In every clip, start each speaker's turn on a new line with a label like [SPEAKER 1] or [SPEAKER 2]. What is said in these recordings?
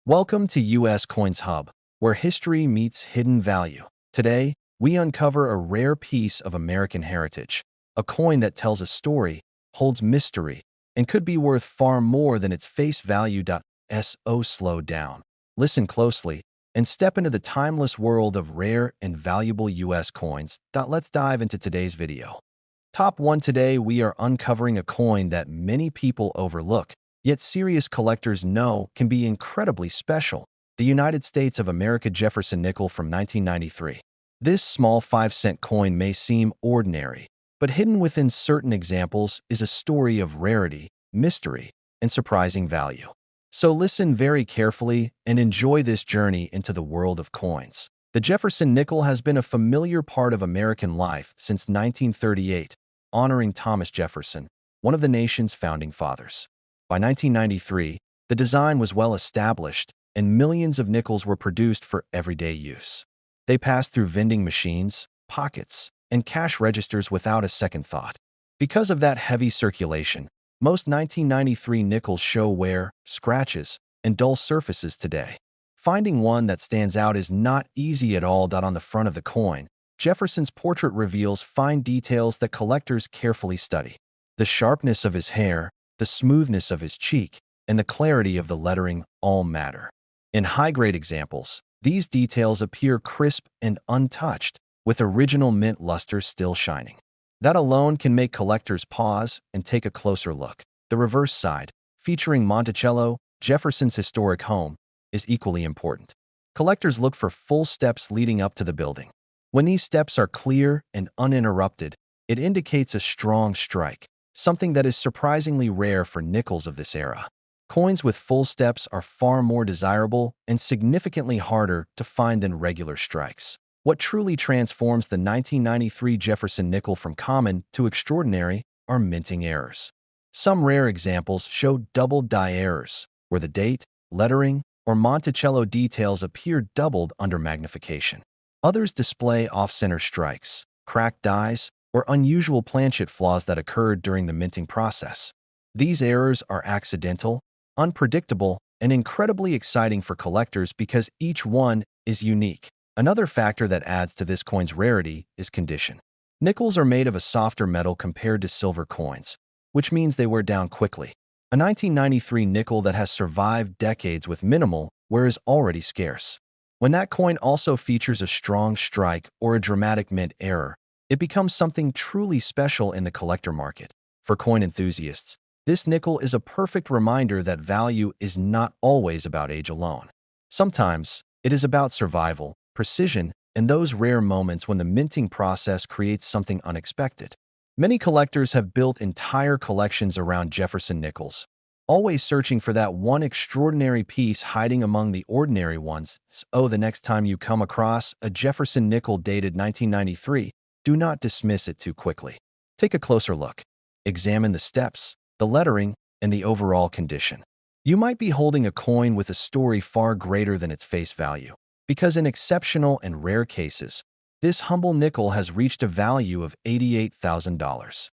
[SPEAKER 1] Welcome to US Coins Hub, where history meets hidden value. Today, we uncover a rare piece of American heritage, a coin that tells a story, holds mystery, and could be worth far more than its face value. So slow down, listen closely, and step into the timeless world of rare and valuable US coins. Let's dive into today's video. Top 1. Today, we are uncovering a coin that many people overlook, yet serious collectors know can be incredibly special. The United States of America Jefferson nickel from 1993. This small 5-cent coin may seem ordinary, but hidden within certain examples is a story of rarity, mystery, and surprising value. So listen very carefully and enjoy this journey into the world of coins. The Jefferson nickel has been a familiar part of American life since 1938, honoring Thomas Jefferson, one of the nation's founding fathers. By 1993, the design was well established, and millions of nickels were produced for everyday use. They passed through vending machines, pockets, and cash registers without a second thought. Because of that heavy circulation, most 1993 nickels show wear, scratches, and dull surfaces today. Finding one that stands out is not easy at all. On the front of the coin, Jefferson's portrait reveals fine details that collectors carefully study. The sharpness of his hair, the smoothness of his cheek, and the clarity of the lettering all matter. In high-grade examples, these details appear crisp and untouched, with original mint luster still shining. That alone can make collectors pause and take a closer look. The reverse side, featuring Monticello, Jefferson's historic home, is equally important. Collectors look for full steps leading up to the building. When these steps are clear and uninterrupted, it indicates a strong strike, something that is surprisingly rare for nickels of this era. Coins with full steps are far more desirable and significantly harder to find than regular strikes. What truly transforms the 1993 Jefferson nickel from common to extraordinary are minting errors. Some rare examples show double die errors, where the date, lettering, or Monticello details appear doubled under magnification. Others display off-center strikes, cracked dies, or unusual planchet flaws that occurred during the minting process. These errors are accidental, unpredictable, and incredibly exciting for collectors because each one is unique. Another factor that adds to this coin's rarity is condition. Nickels are made of a softer metal compared to silver coins, which means they wear down quickly. A 1993 nickel that has survived decades with minimal wear is already scarce. When that coin also features a strong strike or a dramatic mint error, it becomes something truly special in the collector market. For coin enthusiasts, this nickel is a perfect reminder that value is not always about age alone. Sometimes, it is about survival, precision, and those rare moments when the minting process creates something unexpected. Many collectors have built entire collections around Jefferson nickels, always searching for that one extraordinary piece hiding among the ordinary ones. So the next time you come across a Jefferson nickel dated 1993, do not dismiss it too quickly. Take a closer look. Examine the steps, the lettering, and the overall condition. You might be holding a coin with a story far greater than its face value, because in exceptional and rare cases, this humble nickel has reached a value of $88,000.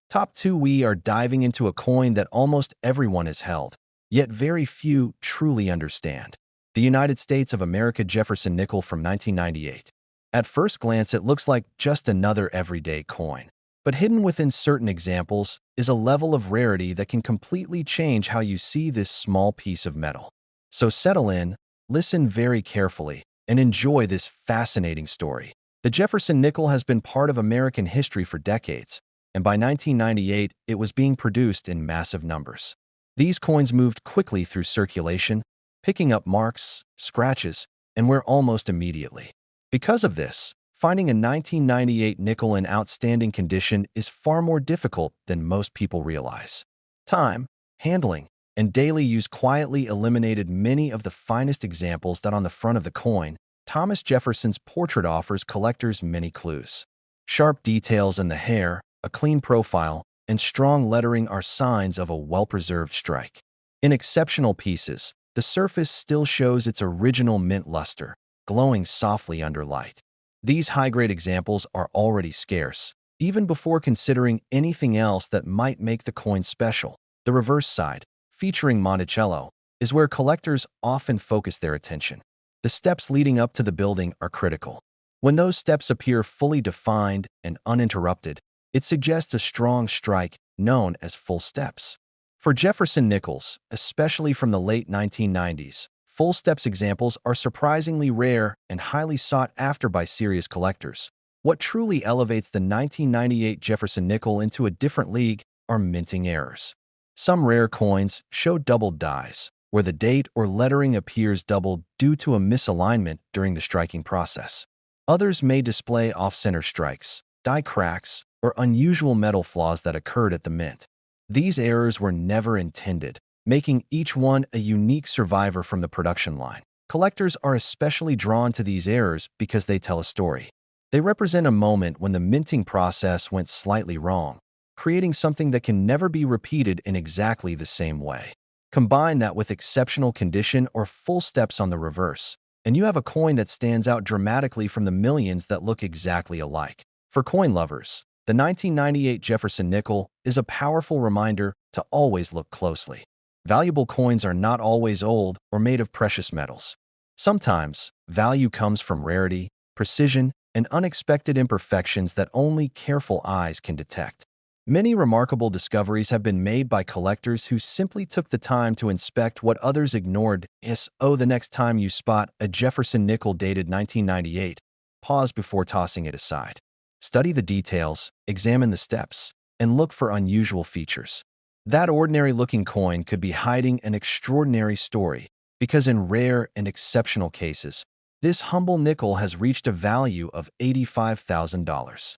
[SPEAKER 1] Top 2. We are diving into a coin that almost everyone has held, yet very few truly understand. The United States of America Jefferson nickel from 1998. At first glance, it looks like just another everyday coin. But hidden within certain examples is a level of rarity that can completely change how you see this small piece of metal. So settle in, listen very carefully, and enjoy this fascinating story. The Jefferson nickel has been part of American history for decades, and by 1998, it was being produced in massive numbers. These coins moved quickly through circulation, picking up marks, scratches, and wear almost immediately. Because of this, finding a 1998 nickel in outstanding condition is far more difficult than most people realize. Time, handling, and daily use quietly eliminated many of the finest examples. On the front of the coin, Thomas Jefferson's portrait offers collectors many clues. Sharp details in the hair, a clean profile, and strong lettering are signs of a well-preserved strike. In exceptional pieces, the surface still shows its original mint luster, glowing softly under light. These high-grade examples are already scarce, even before considering anything else that might make the coin special. The reverse side, featuring Monticello, is where collectors often focus their attention. The steps leading up to the building are critical. When those steps appear fully defined and uninterrupted, it suggests a strong strike known as full steps. For Jefferson nickels, especially from the late 1990s, full steps examples are surprisingly rare and highly sought after by serious collectors. What truly elevates the 1998 Jefferson nickel into a different league are minting errors. Some rare coins show doubled dies, where the date or lettering appears doubled due to a misalignment during the striking process. Others may display off-center strikes, die cracks, or unusual metal flaws that occurred at the mint. These errors were never intended, making each one a unique survivor from the production line. Collectors are especially drawn to these errors because they tell a story. They represent a moment when the minting process went slightly wrong, creating something that can never be repeated in exactly the same way. Combine that with exceptional condition or full steps on the reverse, and you have a coin that stands out dramatically from the millions that look exactly alike. For coin lovers, the 1998 Jefferson nickel is a powerful reminder to always look closely. Valuable coins are not always old or made of precious metals. Sometimes, value comes from rarity, precision, and unexpected imperfections that only careful eyes can detect. Many remarkable discoveries have been made by collectors who simply took the time to inspect what others ignored. The next time you spot a Jefferson nickel dated 1998, pause before tossing it aside. Study the details, examine the steps, and look for unusual features. That ordinary-looking coin could be hiding an extraordinary story, because in rare and exceptional cases, this humble nickel has reached a value of $85,000.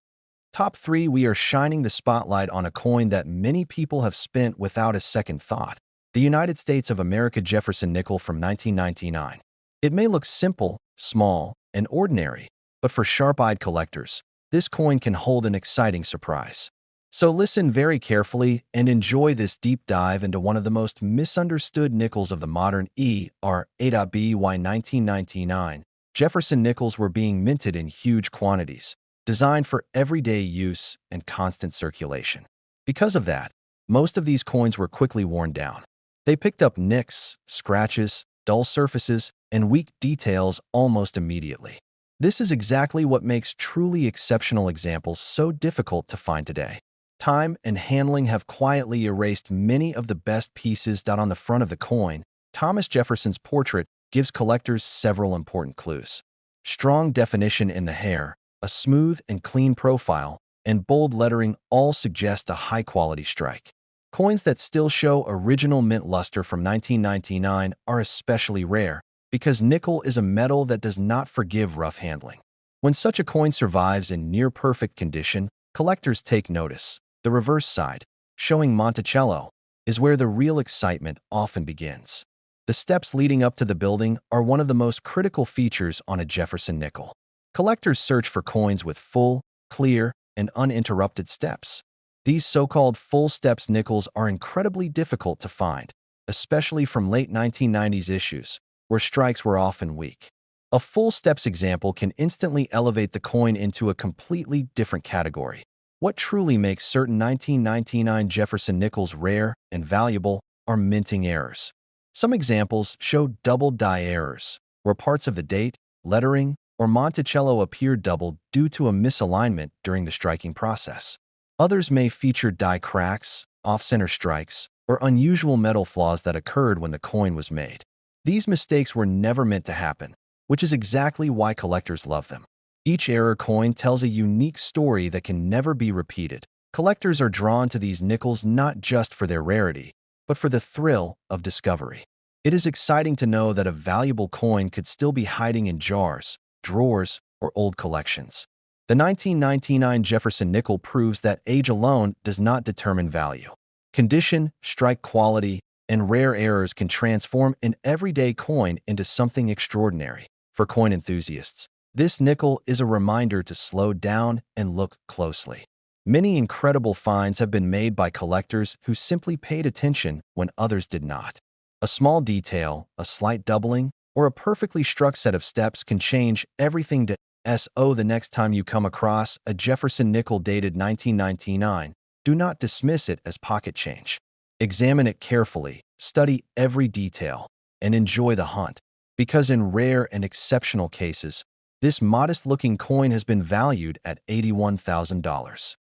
[SPEAKER 1] Top 3. We are shining the spotlight on a coin that many people have spent without a second thought. The United States of America Jefferson nickel from 1999. It may look simple, small, and ordinary, but for sharp-eyed collectors, this coin can hold an exciting surprise. So listen very carefully and enjoy this deep dive into one of the most misunderstood nickels of the modern era. By 1999, Jefferson nickels were being minted in huge quantities, designed for everyday use and constant circulation. Because of that, most of these coins were quickly worn down. They picked up nicks, scratches, dull surfaces, and weak details almost immediately. This is exactly what makes truly exceptional examples so difficult to find today. Time and handling have quietly erased many of the best pieces. On the front of the coin, Thomas Jefferson's portrait gives collectors several important clues. Strong definition in the hair, a smooth and clean profile, and bold lettering all suggest a high-quality strike. Coins that still show original mint luster from 1999 are especially rare because nickel is a metal that does not forgive rough handling. When such a coin survives in near-perfect condition, collectors take notice. The reverse side, showing Monticello, is where the real excitement often begins. The steps leading up to the building are one of the most critical features on a Jefferson nickel. Collectors search for coins with full, clear, and uninterrupted steps. These so-called full steps nickels are incredibly difficult to find, especially from late 1990s issues, where strikes were often weak. A full steps example can instantly elevate the coin into a completely different category. What truly makes certain 1999 Jefferson nickels rare and valuable are minting errors. Some examples show double die errors, where parts of the date, lettering, or Monticello appear doubled due to a misalignment during the striking process. Others may feature die cracks, off-center strikes, or unusual metal flaws that occurred when the coin was made. These mistakes were never meant to happen, which is exactly why collectors love them. Each error coin tells a unique story that can never be repeated. Collectors are drawn to these nickels not just for their rarity, but for the thrill of discovery. It is exciting to know that a valuable coin could still be hiding in jars, drawers, or old collections. The 1999 Jefferson nickel proves that age alone does not determine value. Condition, strike quality, and rare errors can transform an everyday coin into something extraordinary. For coin enthusiasts, this nickel is a reminder to slow down and look closely. Many incredible finds have been made by collectors who simply paid attention when others did not. A small detail, a slight doubling, or a perfectly struck set of steps can change everything. The next time you come across a Jefferson nickel dated 1999, do not dismiss it as pocket change. Examine it carefully, study every detail, and enjoy the hunt, because in rare and exceptional cases, this modest-looking coin has been valued at $81,000.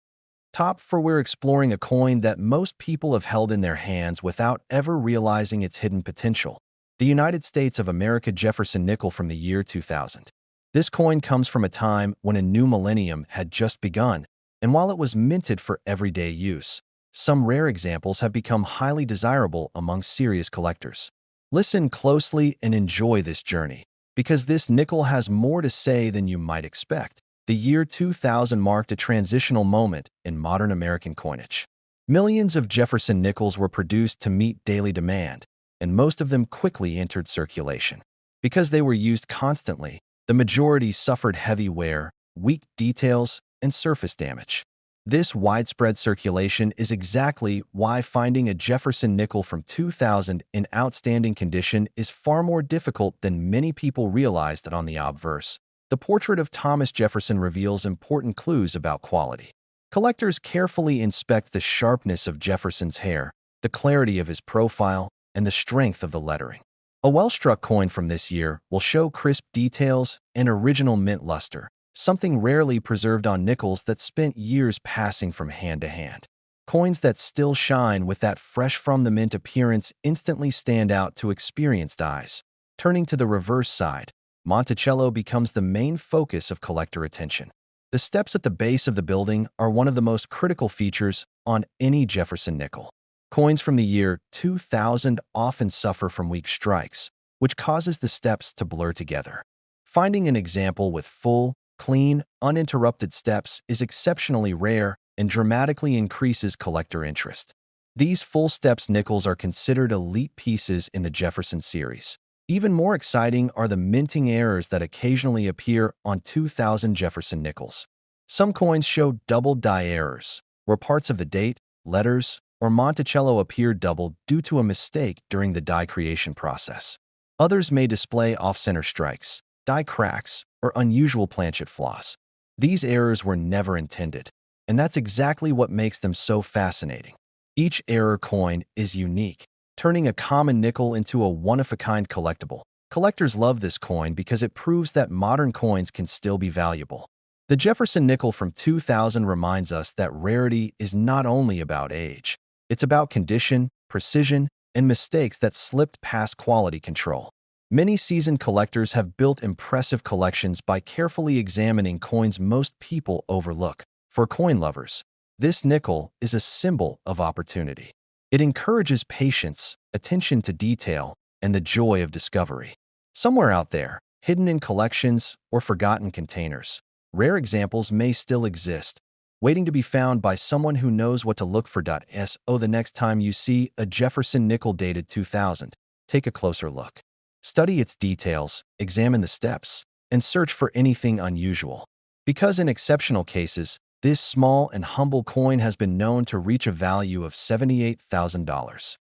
[SPEAKER 1] Top 4, we're exploring a coin that most people have held in their hands without ever realizing its hidden potential. The United States of America Jefferson nickel from the year 2000. This coin comes from a time when a new millennium had just begun, and while it was minted for everyday use, some rare examples have become highly desirable among serious collectors. Listen closely and enjoy this journey, because this nickel has more to say than you might expect. The year 2000 marked a transitional moment in modern American coinage. Millions of Jefferson nickels were produced to meet daily demand, and most of them quickly entered circulation. Because they were used constantly, the majority suffered heavy wear, weak details, and surface damage. This widespread circulation is exactly why finding a Jefferson nickel from 2000 in outstanding condition is far more difficult than many people realized. On the obverse, the portrait of Thomas Jefferson reveals important clues about quality. Collectors carefully inspect the sharpness of Jefferson's hair, the clarity of his profile, and the strength of the lettering. A well-struck coin from this year will show crisp details and original mint luster, something rarely preserved on nickels that spent years passing from hand to hand. Coins that still shine with that fresh-from-the-mint appearance instantly stand out to experienced eyes. Turning to the reverse side, Monticello becomes the main focus of collector attention. The steps at the base of the building are one of the most critical features on any Jefferson nickel. Coins from the year 2000 often suffer from weak strikes, which causes the steps to blur together. Finding an example with full, clean, uninterrupted steps is exceptionally rare and dramatically increases collector interest. These full steps nickels are considered elite pieces in the Jefferson series. Even more exciting are the minting errors that occasionally appear on 2000 Jefferson nickels. Some coins show double die errors, where parts of the date, letters, or Monticello appear doubled due to a mistake during the die creation process. Others may display off-center strikes, die cracks, or unusual planchet flaws. These errors were never intended, and that's exactly what makes them so fascinating. Each error coin is unique, turning a common nickel into a one-of-a-kind collectible. Collectors love this coin because it proves that modern coins can still be valuable. The Jefferson nickel from 2000 reminds us that rarity is not only about age. It's about condition, precision, and mistakes that slipped past quality control. Many seasoned collectors have built impressive collections by carefully examining coins most people overlook. For coin lovers, this nickel is a symbol of opportunity. It encourages patience, attention to detail, and the joy of discovery. Somewhere out there, hidden in collections or forgotten containers, rare examples may still exist, waiting to be found by someone who knows what to look for. So the next time you see a Jefferson nickel dated 2000, take a closer look. Study its details, examine the steps, and search for anything unusual. Because in exceptional cases, this small and humble coin has been known to reach a value of $78,000.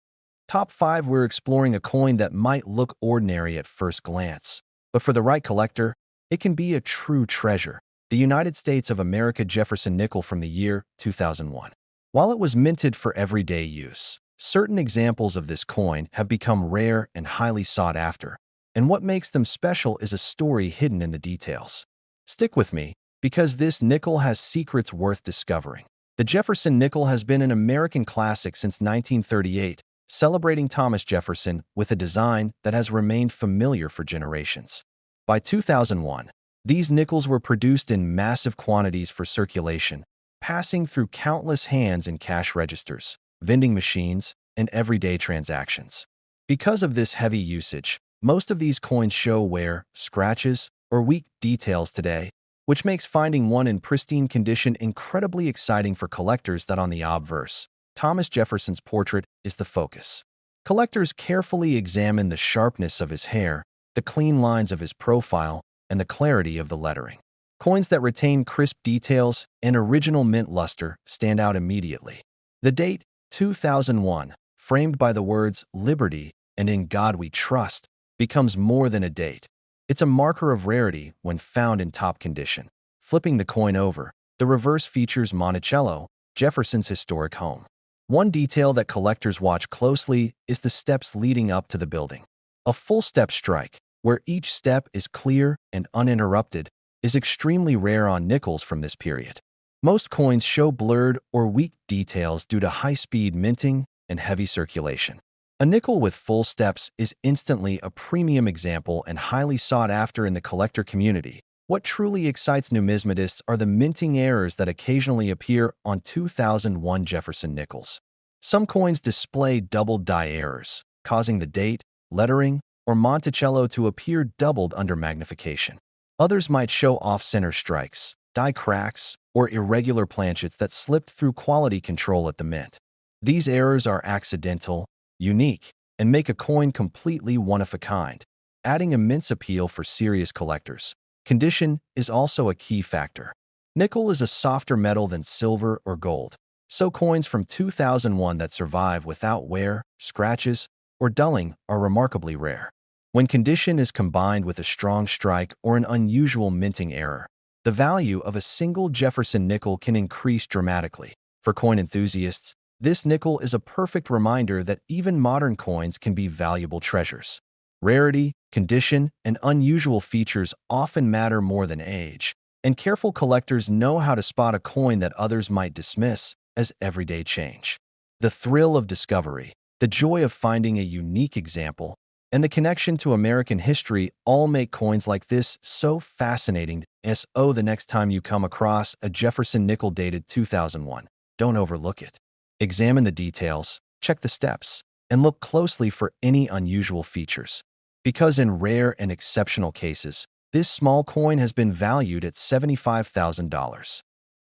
[SPEAKER 1] Top 5, we're exploring a coin that might look ordinary at first glance, but for the right collector, it can be a true treasure. The United States of America Jefferson nickel from the year 2001. While it was minted for everyday use, certain examples of this coin have become rare and highly sought after, and what makes them special is a story hidden in the details. Stick with me, because this nickel has secrets worth discovering. The Jefferson nickel has been an American classic since 1938, celebrating Thomas Jefferson with a design that has remained familiar for generations. By 2001, these nickels were produced in massive quantities for circulation, passing through countless hands in cash registers, vending machines, and everyday transactions. Because of this heavy usage, most of these coins show wear, scratches, or weak details today, which makes finding one in pristine condition incredibly exciting for collectors. On the obverse, Thomas Jefferson's portrait is the focus. Collectors carefully examine the sharpness of his hair, the clean lines of his profile, and the clarity of the lettering. Coins that retain crisp details and original mint luster stand out immediately. The date, 2001, framed by the words "Liberty" and "In God We Trust," becomes more than a date. It's a marker of rarity when found in top condition. Flipping the coin over, the reverse features Monticello, Jefferson's historic home. One detail that collectors watch closely is the steps leading up to the building. A full-step strike, where each step is clear and uninterrupted, is extremely rare on nickels from this period. Most coins show blurred or weak details due to high-speed minting and heavy circulation. A nickel with full steps is instantly a premium example and highly sought after in the collector community. What truly excites numismatists are the minting errors that occasionally appear on 2001 Jefferson nickels. Some coins display double die errors, causing the date, lettering, or Monticello to appear doubled under magnification. Others might show off-center strikes, die cracks, or irregular planchets that slipped through quality control at the mint. These errors are accidental, unique, and make a coin completely one-of-a-kind, adding immense appeal for serious collectors. Condition is also a key factor. Nickel is a softer metal than silver or gold, so coins from 2001 that survive without wear, scratches, or dulling are remarkably rare. When condition is combined with a strong strike or an unusual minting error, the value of a single Jefferson nickel can increase dramatically. For coin enthusiasts, this nickel is a perfect reminder that even modern coins can be valuable treasures. Rarity, condition, and unusual features often matter more than age, and careful collectors know how to spot a coin that others might dismiss as everyday change. The thrill of discovery, the joy of finding a unique example, and the connection to American history all make coins like this so fascinating. So the next time you come across a Jefferson nickel dated 2001, don't overlook it. Examine the details, check the steps, and look closely for any unusual features. Because in rare and exceptional cases, this small coin has been valued at $75,000.